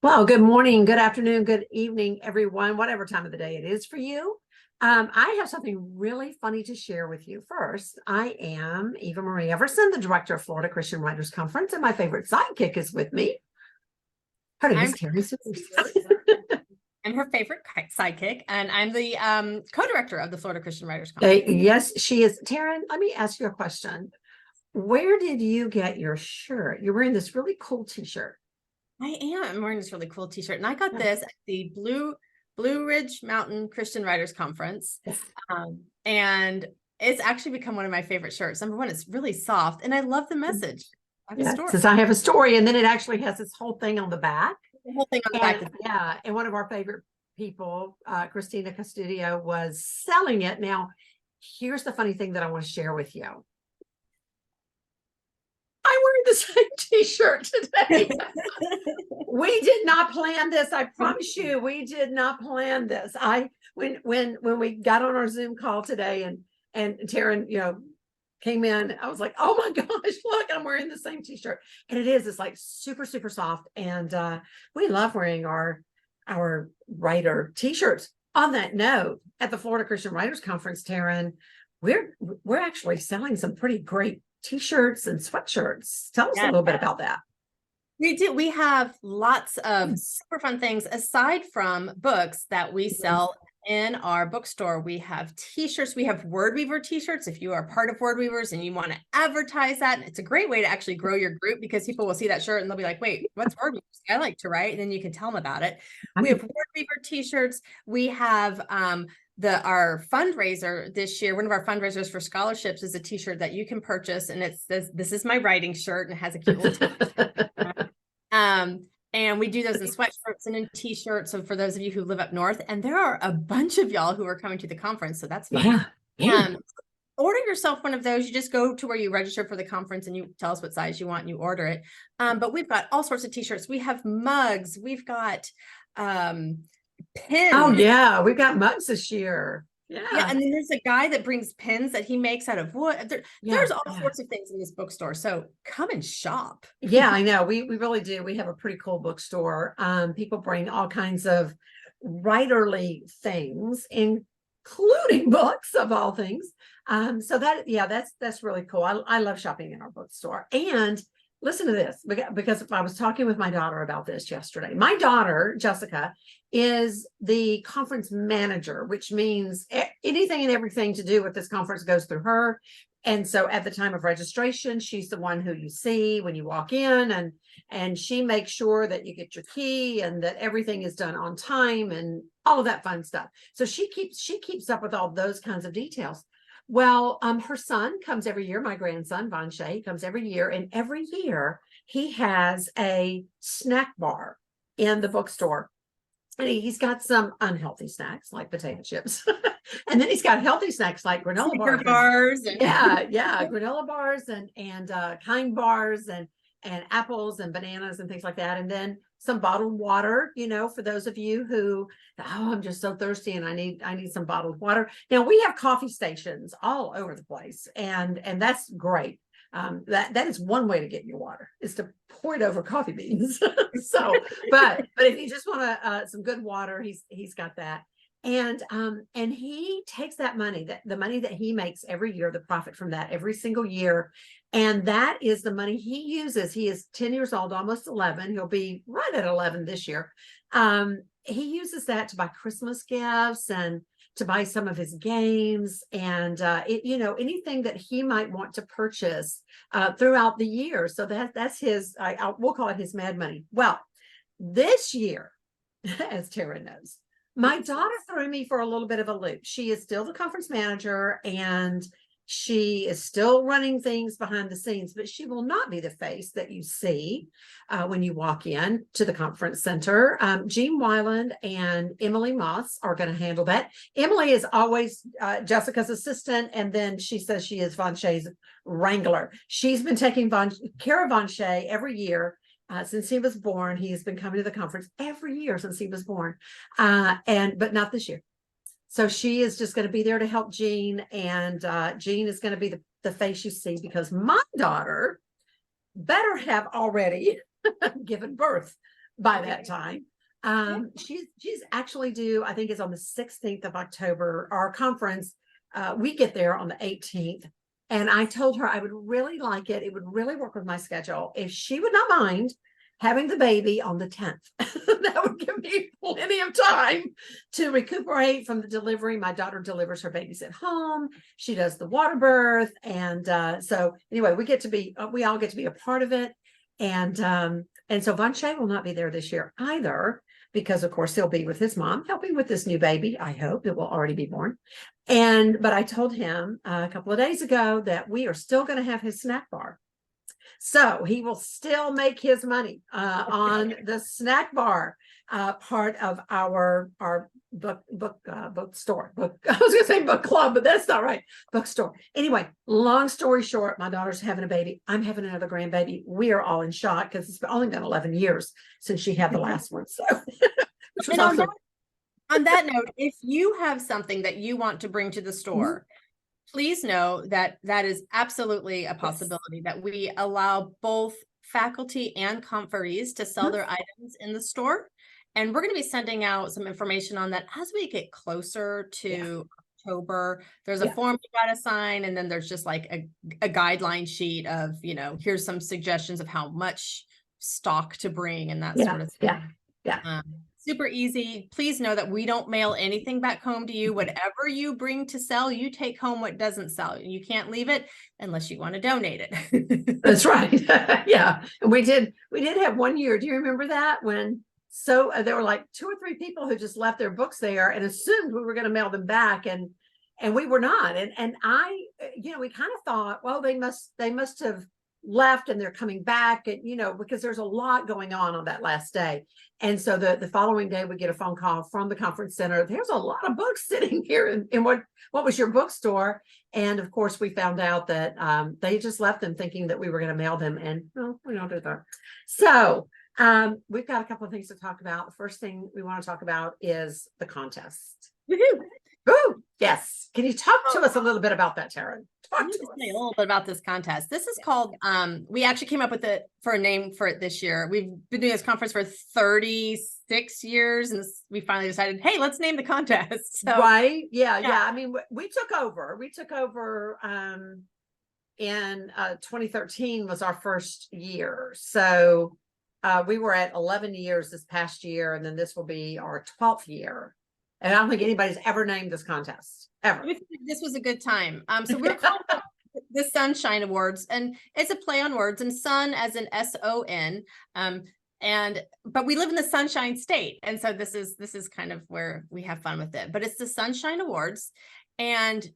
Well, good morning, good afternoon, good evening, everyone, whatever time of the day it is for you. I have something really funny to share with you. First, I am Eva Marie Everson, the director of Florida Christian Writers Conference, and my favorite sidekick is with me. Her name is I'm Taryn. Souders. I'm her favorite sidekick, and I'm the co-director of the Florida Christian Writers Conference. Yes, she is. Taryn, let me ask you a question. Where did you get your shirt? You're wearing this really cool t-shirt. I am. I'm wearing this really cool t-shirt, and I got Yeah. this at the Blue Ridge Mountain Christian Writers Conference. And it's actually become one of my favorite shirts. Number one, it's really soft, and I love the message. I have a Yeah, story. since I have a story, and then it actually has this whole thing on the back. The whole thing on the And, back. yeah, and one of our favorite people, Christina Custodio, was selling it. Now, here's the funny thing that I want to share with you. I'm wearing the same t-shirt today. We did not plan this. I promise you, we did not plan this. When we got on our Zoom call today and Taryn, came in, I was like, oh my gosh, look, I'm wearing the same t-shirt. And it's like super, super soft. And we love wearing our writer t-shirts. On that note, at the Florida Christian Writers Conference, Taryn, we're actually selling some pretty great t-shirts and sweatshirts. Tell us a little bit about that. We do. We have lots of super fun things aside from books that we sell in our bookstore. We have t-shirts. We have Word Weaver t-shirts. If you are part of Word Weavers and you want to advertise that, and it's a great way to actually grow your group because people will see that shirt and they'll be like, wait, what's Word Weavers? I like to write. And then you can tell them about it. We have Word Weaver t-shirts. We have our fundraiser this year. One of our fundraisers for scholarships is a t-shirt that you can purchase, and it says, "This is my writing shirt," and it has a cute little and we do those in sweatshirts and in t-shirts. So for those of you who live up north, and there are a bunch of y'all who are coming to the conference, so that's fun. Yeah. Order yourself one of those. You just go to where you register for the conference and you tell us what size you want and you order it. But we've got all sorts of t-shirts. We have mugs. We've got pins. Oh yeah, we've got mugs this year. Yeah, and then there's a guy that brings pins that he makes out of wood. There's all sorts of things in this bookstore. So come and shop. Yeah, I know. We really do. We have a pretty cool bookstore. People bring all kinds of writerly things, including books of all things. So that's really cool. I love shopping in our bookstore. And listen to this, because I was talking with my daughter about this yesterday. My daughter, Jessica, is the conference manager, which means anything and everything to do with this conference goes through her. And so at the time of registration, she's the one who you see when you walk in, and she makes sure that you get your key and that everything is done on time and all of that fun stuff. So she keeps up with all those kinds of details. Well, her son comes every year, my grandson, Von Shea, comes every year, and every year he has a snack bar in the bookstore. And he's got some unhealthy snacks like potato chips. And then he's got healthy snacks like granola bars. Granola bars and kind bars and apples and bananas and things like that. And then some bottled water, for those of you who, I'm just so thirsty and I need some bottled water. Now we have coffee stations all over the place, and that's great. That is one way to get your water, is to pour it over coffee beans. So, but if you just want some good water, he's got that. And he takes that money, the money that he makes every year, the profit from that every single year. And that is the money he uses. He is 10 years old, almost 11. He'll be right at 11 this year. He uses that to buy Christmas gifts and to buy some of his games and anything that he might want to purchase throughout the year. So that's his, we'll call it his mad money. Well, this year, as Taryn knows, my daughter threw me for a little bit of a loop. She is still the conference manager and she is still running things behind the scenes, but she will not be the face that you see when you walk in to the conference center. Jean Weiland and Emily Moss are going to handle that. Emily is always Jessica's assistant, and then she says she is Von Shea's wrangler. She's been taking care of Von Shea every year. Since he was born. He has been coming to the conference every year since he was born, but not this year. So she is just going to be there to help Jean, and Jean is going to be the face you see, because my daughter better have already given birth by that time. She's actually due, I think it's on the 16th of October. Our conference, we get there on the 18th. And I told her I would really like it. It would really work with my schedule if she would not mind having the baby on the 10th. That would give me plenty of time to recuperate from the delivery. My daughter delivers her babies at home. She does the water birth. And so anyway, we all get to be a part of it. And so Von Shea will not be there this year either, because of course he'll be with his mom, helping with this new baby. I hope it will already be born. But I told him a couple of days ago that we are still going to have his snack bar. So he will still make his money on the snack bar part of our book store. I was going to say book club, but that's not right. Bookstore. Anyway, long story short, my daughter's having a baby. I'm having another grandbaby. We are all in shock because it's only been 11 years since she had the last one. So, which was awesome. On that note, if you have something that you want to bring to the store, please know that that is absolutely a possibility, that we allow both faculty and conferees to sell their items in the store. And we're going to be sending out some information on that as we get closer to October. There's a form you got to sign, and then there's just like a guideline sheet of, here's some suggestions of how much stock to bring and that sort of thing. Super easy. Please know that we don't mail anything back home to you. Whatever you bring to sell, you take home what doesn't sell. You can't leave it unless you want to donate it. That's right. Yeah. And we did have one year. Do you remember that? There were like 2 or 3 people who just left their books there and assumed we were going to mail them back. And we were not. And I, we kind of thought, well, they must have left and they're coming back, and because there's a lot going on that last day. And so the following day we get a phone call from the conference center. There's a lot of books sitting here in what was your bookstore? And of course we found out that they just left them thinking that we were going to mail them, and no, we don't do that. So we've got a couple of things to talk about. The first thing we want to talk about is the contest. Ooh, yes. Can you talk to us a little bit about that, Taryn? Talk to us a little bit about this contest. This is called, we actually came up with a name for it this year. We've been doing this conference for 36 years, and we finally decided, hey, let's name the contest. So, right. Yeah. I mean, we took over in 2013 was our first year. So we were at 11 years this past year, and then this will be our 12th year. And I don't think anybody's ever named this contest, ever. This was a good time. So we're calling the Sunshine Awards, and it's a play on words, and sun as in SON. But we live in the Sunshine State. And so this is kind of where we have fun with it. But it's the Sunshine Awards. And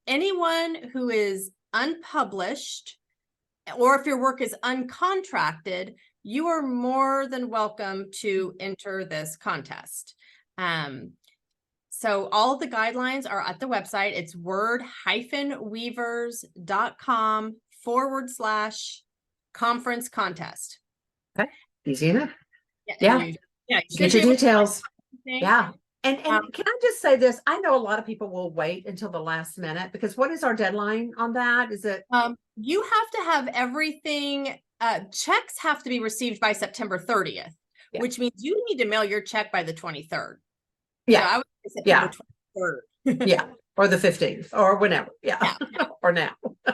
anyone who is unpublished, or if your work is uncontracted, you are more than welcome to enter this contest. So all of the guidelines are at the website. It's word-weavers.com/conference contest. Okay. Easy enough. Yeah. Get your details. Yeah. And can I just say this? I know a lot of people will wait until the last minute, because what is our deadline on that? Is it? You have to have everything. Checks have to be received by September 30th, which means you need to mail your check by the 23rd. Yeah. So I would say September 23rd. Yeah. Or the 15th or whenever. Yeah. Or now.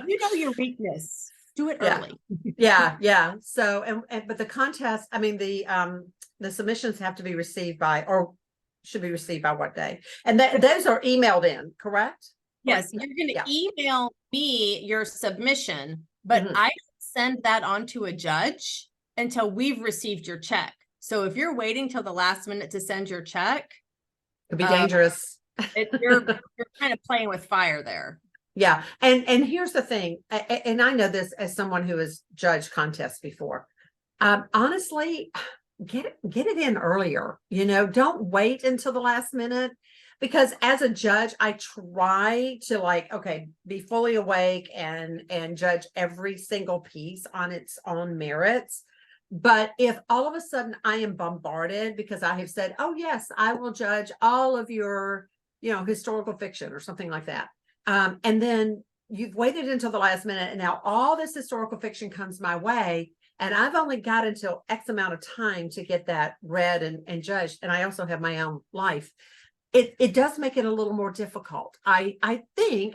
You know your weakness. Do it early. Yeah. So, but the contest, I mean, the submissions have to be received by, or should be received by what day? And those are emailed in, correct? Yes. You're going to email me your submission, but I send that on to a judge until we've received your check. So if you're waiting till the last minute to send your check, it could be dangerous. You're kind of playing with fire there. Yeah. And here's the thing. And I know this as someone who has judged contests before. Honestly, get it in earlier. Don't wait until the last minute, because as a judge, I try to be fully awake and judge every single piece on its own merits. But if all of a sudden I am bombarded because I have said, oh yes, I will judge all of your, historical fiction or something like that. And then you've waited until the last minute, and now all this historical fiction comes my way, and I've only got until X amount of time to get that read and judged. And I also have my own life. It does make it a little more difficult. I think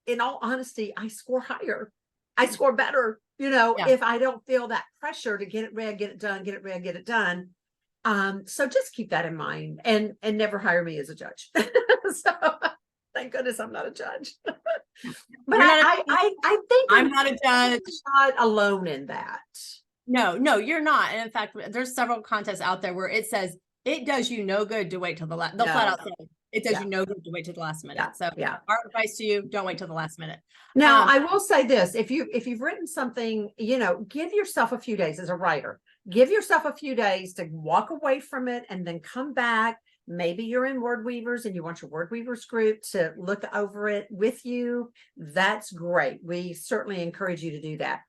in all honesty, I score higher. I score better, Yeah. if I don't feel that pressure to get it read, get it done, get it read, get it done. So just keep that in mind and never hire me as a judge. So thank goodness I'm not a judge. But I think I'm not a judge. not alone in that. No, you're not. And in fact, there's several contests out there where it says it does you no good to wait till the last. They'll flat out say it does you no good to wait till the last minute. So our advice to you: don't wait till the last minute. Now, I will say this: if you've written something, give yourself a few days as a writer. Give yourself a few days to walk away from it and then come back. Maybe you're in Word Weavers and you want your Word Weavers group to look over it with you. That's great. We certainly encourage you to do that.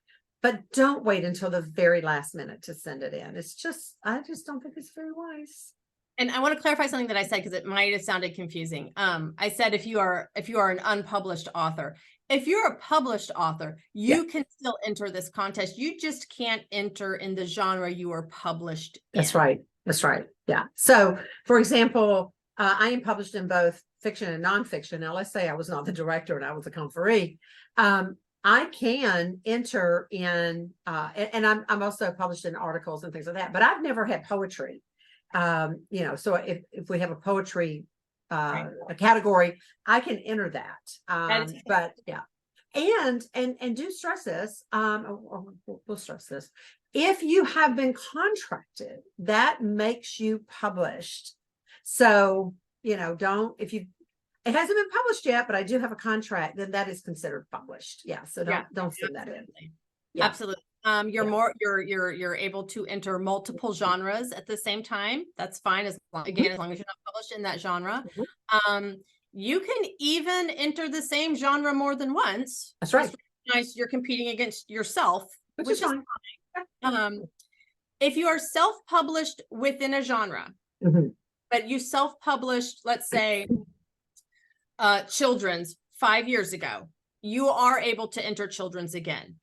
But don't wait until the very last minute to send it in. I just don't think it's very wise. And I want to clarify something that I said because it might have sounded confusing. I said if you are an unpublished author, if you're a published author, you can still enter this contest. You just can't enter in the genre you are published in. That's right. That's right. Yeah. So, for example, I am published in both fiction and nonfiction. Now, let's say I was not the director and I was a conferee. I can enter in, and I'm also published in articles and things like that, but I've never had poetry. So if we have a poetry a category, I can enter that. But yeah, and do stress this. We'll stress this. If you have been contracted, that makes you published. So if it hasn't been published yet, but I do have a contract, then that is considered published. Yeah. So don't send that in. Yeah. Absolutely. You're able to enter multiple genres at the same time. That's fine as long as you're not published in that genre. You can even enter the same genre more than once. That's right. Nice. You're competing against yourself, which is fine. If you are self-published within a genre, but you self-published, let's say, children's 5 years ago, you are able to enter children's again.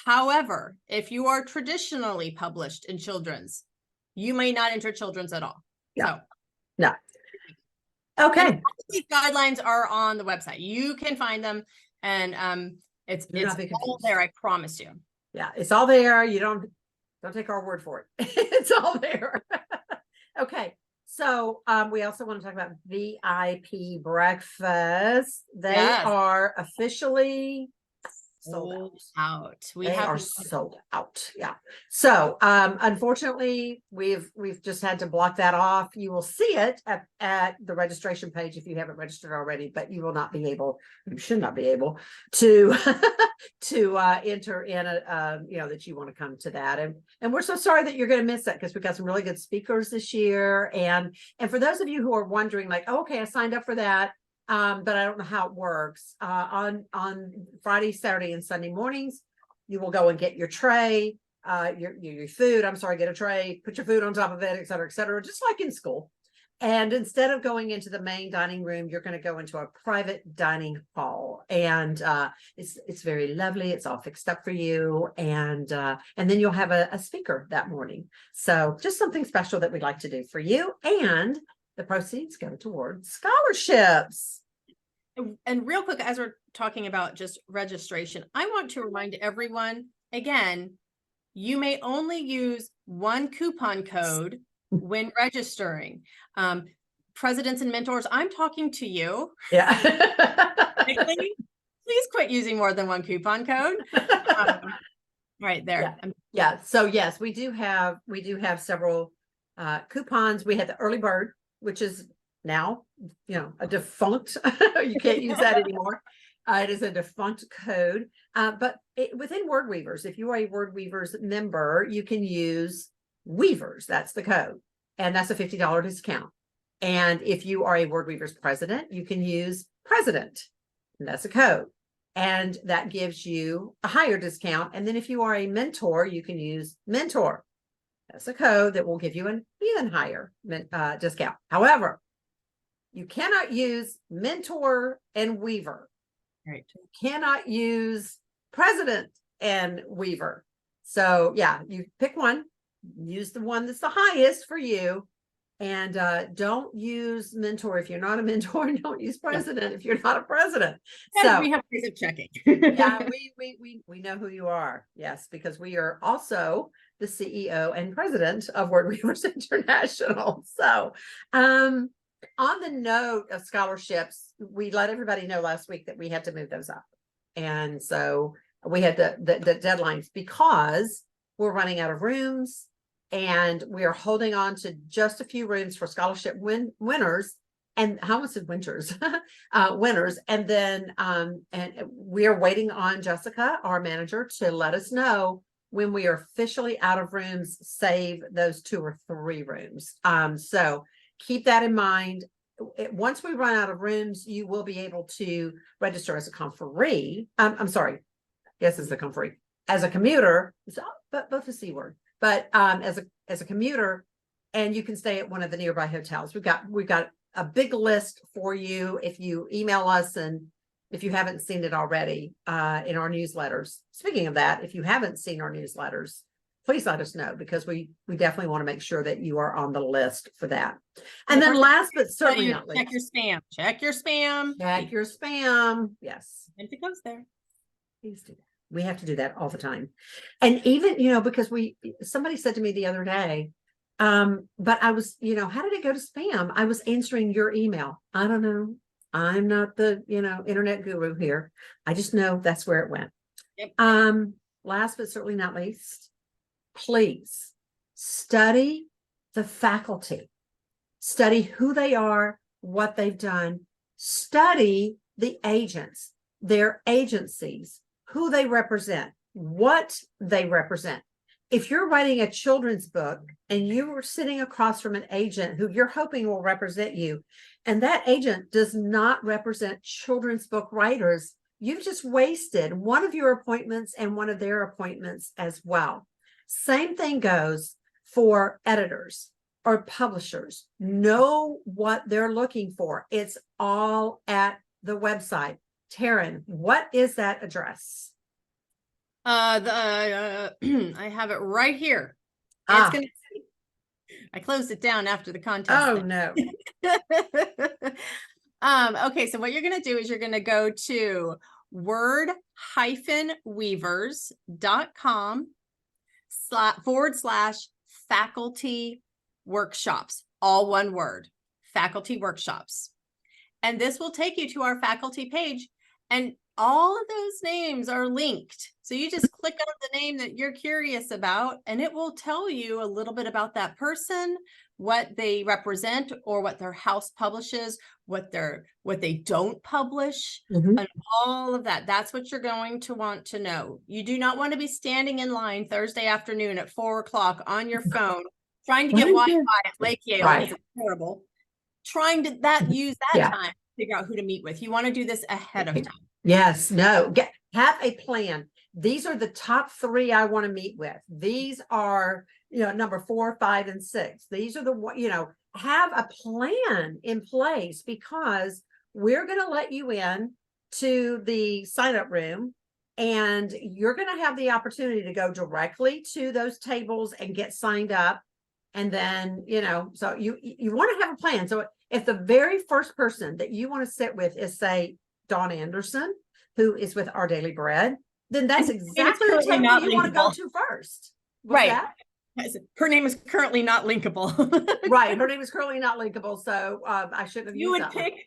However, if you are traditionally published in children's, you may not enter children's at all. Yeah. No. Okay. These guidelines are on the website. You can find them, and it's all there. I promise you. Yeah, it's all there. You don't take our word for it. It's all there. Okay. So we also want to talk about VIP breakfast. They are officially sold out. They are sold out. Yeah. So unfortunately, we've just had to block that off. You will see it at the registration page if you haven't registered already, but you will not be able, you should not be able to enter in that you want to come to that. And we're so sorry that you're going to miss that, because we've got some really good speakers this year. And for those of you who are wondering, like, oh, okay, I signed up for that, but I don't know how it works. On Friday, Saturday, and Sunday mornings, you will go and get your tray, your food. I'm sorry, get a tray, put your food on top of it, et cetera, just like in school. And instead of going into the main dining room, you're going to go into a private dining hall, and it's very lovely. It's all fixed up for you, and then you'll have a speaker that morning. So just something special that we'd like to do for you, and the proceeds go towards scholarships. And real quick, as we're talking about just registration, I want to remind everyone again, you may only use one coupon code when registering. Presidents and mentors, I'm talking to you. Yeah. Please quit using more than one coupon code. Right there. Yeah. So yes, we do have several coupons. We had the early bird, which is now, a defunct. You can't use that anymore. It is a defunct code. But within Word Weavers, if you are a Word Weavers member, you can use Weavers. That's the code. And that's a $50 discount. And if you are a Word Weavers president, you can use president. And that's a code. And that gives you a higher discount. And then if you are a mentor, you can use mentor. That's a code that will give you an even higher discount. However, you cannot use mentor and Weaver. Right. You cannot use president and Weaver. So yeah, you pick one, use the one that's the highest for you. And don't use mentor if you're not a mentor, and don't use president if you're not a president. And So we have ways of checking. yeah, we know who you are. Yes, because we are also the CEO and president of Word Weavers International. So on the note of scholarships, we let everybody know last week that we had to move those up. And so we had the deadlines because we're running out of rooms, and we are holding on to just a few rooms for scholarship winners. And how much is winters? Winners. And then and we are waiting on Jessica, our manager, to let us know when we are officially out of rooms, save those 2 or 3 rooms. So keep that in mind. Once we run out of rooms, you will be able to register as a conferee. I'm sorry. Yes, as a conferee. As a commuter, but both a C word. But as a commuter, and you can stay at one of the nearby hotels. We've got a big list for you if you email us, and if you haven't seen it already in our newsletters. Speaking of that, if you haven't seen our newsletters, please let us know, because we definitely want to make sure that you are on the list for that. And then last but certainly not least, check your spam. Check your spam. Check your spam. Yes. If it goes there. Please do that. We have to do that all the time. And even, because somebody said to me the other day, but I was, how did it go to spam? I was answering your email. I don't know. I'm not the, internet guru here. I just know that's where it went. Yep. Last but certainly not least, please study the faculty, study who they are, what they've done, study the agents, their agencies, who they represent, what they represent. If you're writing a children's book and you are sitting across from an agent who you're hoping will represent you, and that agent does not represent children's book writers, you've just wasted one of your appointments and one of their appointments as well. Same thing goes for editors or publishers. Know what they're looking for. It's all at the website. Taryn, what is that address? I have it right here. I closed it down after the contest. Oh no. Okay, so what you're going to do is you're going to go to word-weavers.com/faculty workshops, all one word, faculty workshops. And this will take you to our faculty page, and all of those names are linked. So you just click on the name that you're curious about, and it will tell you a little bit about that person, what they represent, or what their house publishes, what they don't publish, and all of that. That's what you're going to want to know. You do not want to be standing in line Thursday afternoon at 4 o'clock on your phone, trying to get Wi-Fi at Lake Yale. Right. It's terrible. Trying to use that time to figure out who to meet with. You want to do this ahead of time. Yes, no, have a plan. These are the top 3 I want to meet with. These are, number 4, 5, and 6. These are the, have a plan in place, because we're going to let you in to the sign-up room, and you're going to have the opportunity to go directly to those tables and get signed up. And then, so you want to have a plan. So if the very first person that you want to sit with is, say, Dawn Anderson, who is with Our Daily Bread, then that's exactly the table you want to go to first. Right. Her name is currently not linkable. Right. Her name is currently not linkable. So I shouldn't have used that. You would pick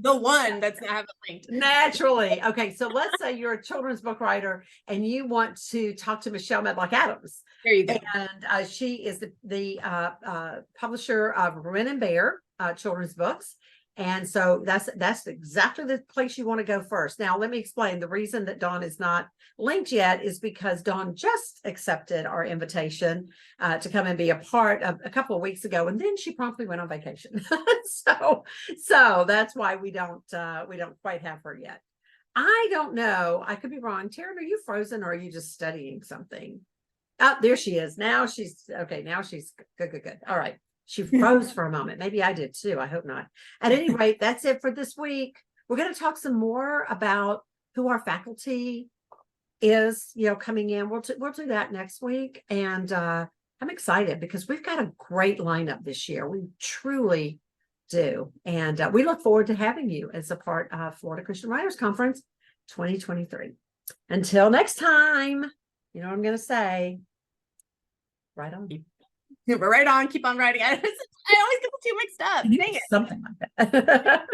the one that's not linked. Naturally. Okay. So let's say you're a children's book writer and you want to talk to Michelle Medlock Adams. There you go. And she is the publisher of Ren and Bear children's books. And so that's exactly the place you want to go first. Now, let me explain. The reason that Dawn is not linked yet is because Dawn just accepted our invitation to come and be a part of a couple of weeks ago, and then she promptly went on vacation. so that's why we don't quite have her yet. I don't know. I could be wrong. Taryn, are you frozen, or are you just studying something? Oh, there she is. Now she's okay. Now she's good. All right. She froze for a moment. Maybe I did too. I hope not. At any rate, that's it for this week. We're going to talk some more about who our faculty is, coming in. We'll do that next week. And I'm excited because we've got a great lineup this year. We truly do. And we look forward to having you as a part of Florida Christian Writers Conference 2023. Until next time, you know what I'm going to say. Right on. Right on. Keep on writing. I always get the two mixed up. Dang it. Something like that.